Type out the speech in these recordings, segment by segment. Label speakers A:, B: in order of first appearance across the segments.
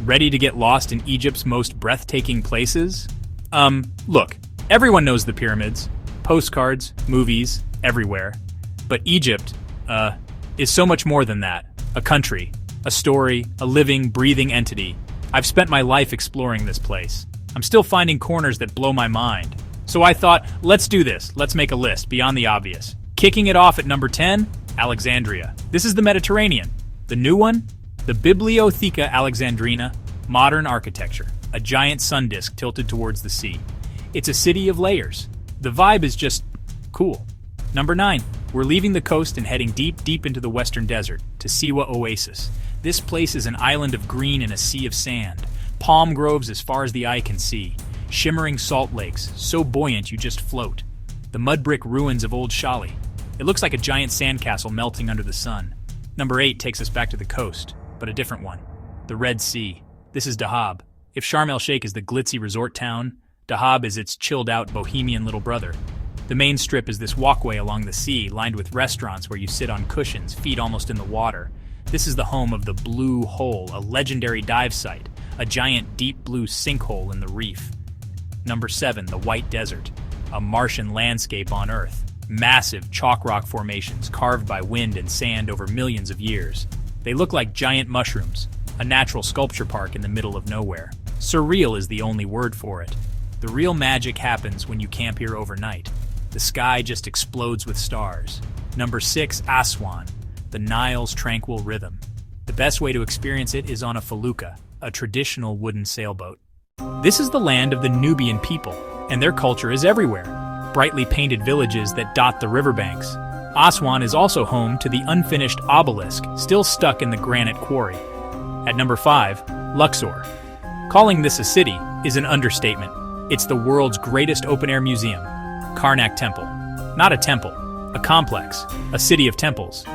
A: Ready to get lost in Egypt's most breathtaking places? Look, everyone knows the pyramids. Postcards, movies, everywhere. But Egypt, is so much more than that. A country, a story, a living, breathing entity. I've spent my life exploring this place. I'm still finding corners that blow my mind. So I thought, let's do this. Let's make a list beyond the obvious. Kicking it off at number 10, Alexandria. This is the Mediterranean. The new one? The Bibliotheca Alexandrina, modern architecture. A giant sun disk tilted towards the sea. It's a city of layers. The vibe is just cool. Number 9, we're leaving the coast and heading deep, deep into the western desert, to Siwa Oasis. This place is an island of green in a sea of sand. Palm groves as far as the eye can see. Shimmering salt lakes, so buoyant you just float. The mud brick ruins of Old Shali. It looks like a giant sandcastle melting under the sun. Number 8 takes us back to the coast, but a different one. The Red Sea. This is Dahab. If Sharm el-Sheikh is the glitzy resort town, Dahab is its chilled-out bohemian little brother. The main strip is this walkway along the sea, lined with restaurants where you sit on cushions, feet almost in the water. This is the home of the Blue Hole, a legendary dive site, a giant deep blue sinkhole in the reef. Number 7, the White Desert, a Martian landscape on Earth. Massive chalk rock formations carved by wind and sand over millions of years. They look like giant mushrooms, a natural sculpture park in the middle of nowhere. Surreal is the only word for it. The real magic happens when you camp here overnight. The sky just explodes with stars. Number 6, Aswan, the Nile's tranquil rhythm. The best way to experience it is on a felucca, a traditional wooden sailboat. This is the land of the Nubian people, and their culture is everywhere. Brightly painted villages that dot the riverbanks. Aswan is also home to the unfinished obelisk, still stuck in the granite quarry. At number 5, Luxor. Calling this a city is an understatement. It's the world's greatest open-air museum, Karnak Temple. Not a temple, a complex, a city of temples.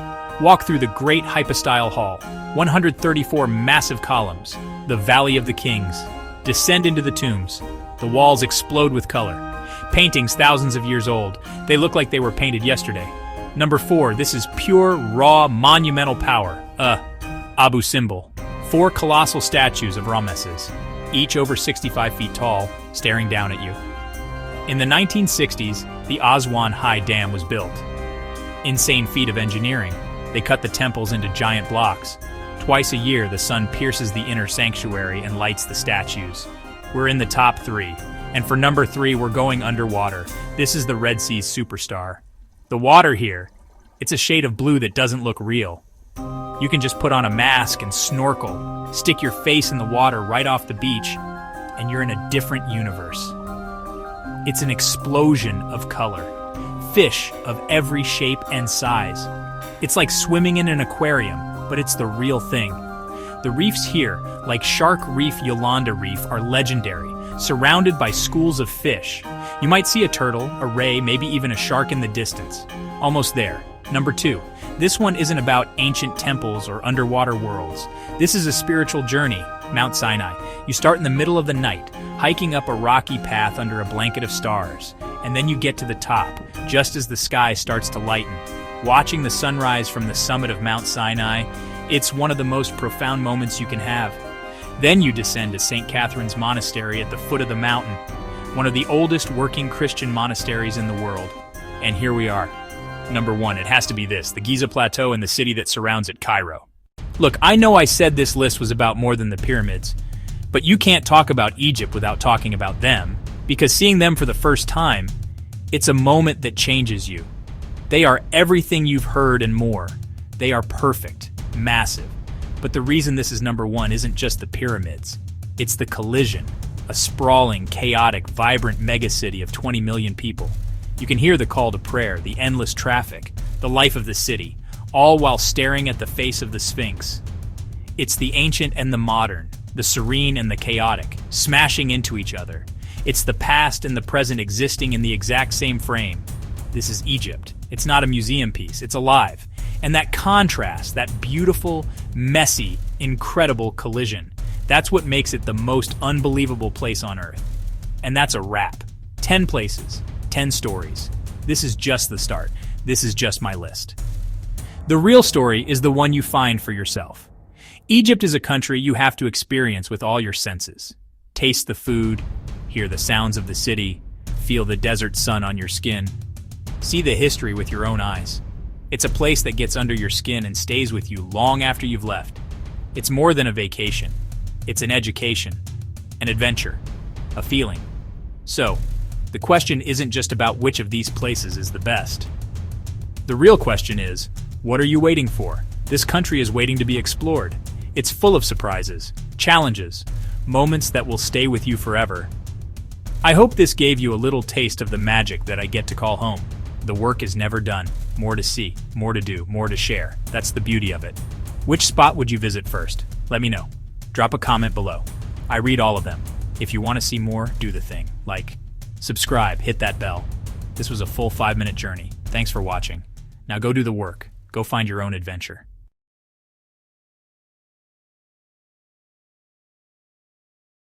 A: Walk through the great hypostyle hall, 134 massive columns, the Valley of the Kings. Descend into the tombs. The walls explode with color. Paintings thousands of years old. They look like they were painted yesterday. Number 4, this is pure, raw, monumental power. Abu Simbel. 4 colossal statues of Ramesses, each over 65 feet tall, staring down at you. In the 1960s, the Aswan High Dam was built. Insane feat of engineering. They cut the temples into giant blocks. Twice a year, the sun pierces the inner sanctuary and lights the statues. We're in the top 3. And for number 3, we're going underwater. This is the Red Sea's superstar. The water here, it's a shade of blue that doesn't look real. You can just put on a mask and snorkel, stick your face in the water right off the beach, and you're in a different universe. It's an explosion of color. Fish of every shape and size. It's like swimming in an aquarium, but it's the real thing. The reefs here, like Shark Reef Yolanda Reef, are legendary, surrounded by schools of fish. You might see a turtle, a ray, maybe even a shark in the distance. Almost there. Number 2, this one isn't about ancient temples or underwater worlds. This is a spiritual journey, Mount Sinai. You start in the middle of the night, hiking up a rocky path under a blanket of stars, and then you get to the top, just as the sky starts to lighten. Watching the sunrise from the summit of Mount Sinai, it's one of the most profound moments you can have. Then you descend to St. Catherine's Monastery at the foot of the mountain, one of the oldest working Christian monasteries in the world. And here we are. Number 1, it has to be this, the Giza Plateau and the city that surrounds it, Cairo. Look, I know I said this list was about more than the pyramids, but you can't talk about Egypt without talking about them, because seeing them for the first time, it's a moment that changes you. They are everything you've heard and more. They are perfect, massive. But the reason this is number 1 isn't just the pyramids. It's the collision, a sprawling, chaotic, vibrant megacity of 20 million people. You can hear the call to prayer, the endless traffic, the life of the city, all while staring at the face of the Sphinx. It's the ancient and the modern, the serene and the chaotic, smashing into each other. It's the past and the present existing in the exact same frame. This is Egypt. It's not a museum piece, it's alive. And that contrast, that beautiful, messy, incredible collision, that's what makes it the most unbelievable place on Earth. And that's a wrap. 10 places, 10 stories. This is just the start. This is just my list. The real story is the one you find for yourself. Egypt is a country you have to experience with all your senses. Taste the food, hear the sounds of the city, feel the desert sun on your skin. See the history with your own eyes. It's a place that gets under your skin and stays with you long after you've left. It's more than a vacation. It's an education, an adventure, a feeling. So, the question isn't just about which of these places is the best. The real question is, what are you waiting for? This country is waiting to be explored. It's full of surprises, challenges, moments that will stay with you forever. I hope this gave you a little taste of the magic that I get to call home. The work is never done. More to see, more to do, more to share. That's the beauty of it. Which spot would you visit first? Let me know. Drop a comment below. I read all of them. If you want to see more, do the thing. Like, subscribe, hit that bell. This was a full 5-minute journey. Thanks for watching. Now go do the work. Go find your own adventure.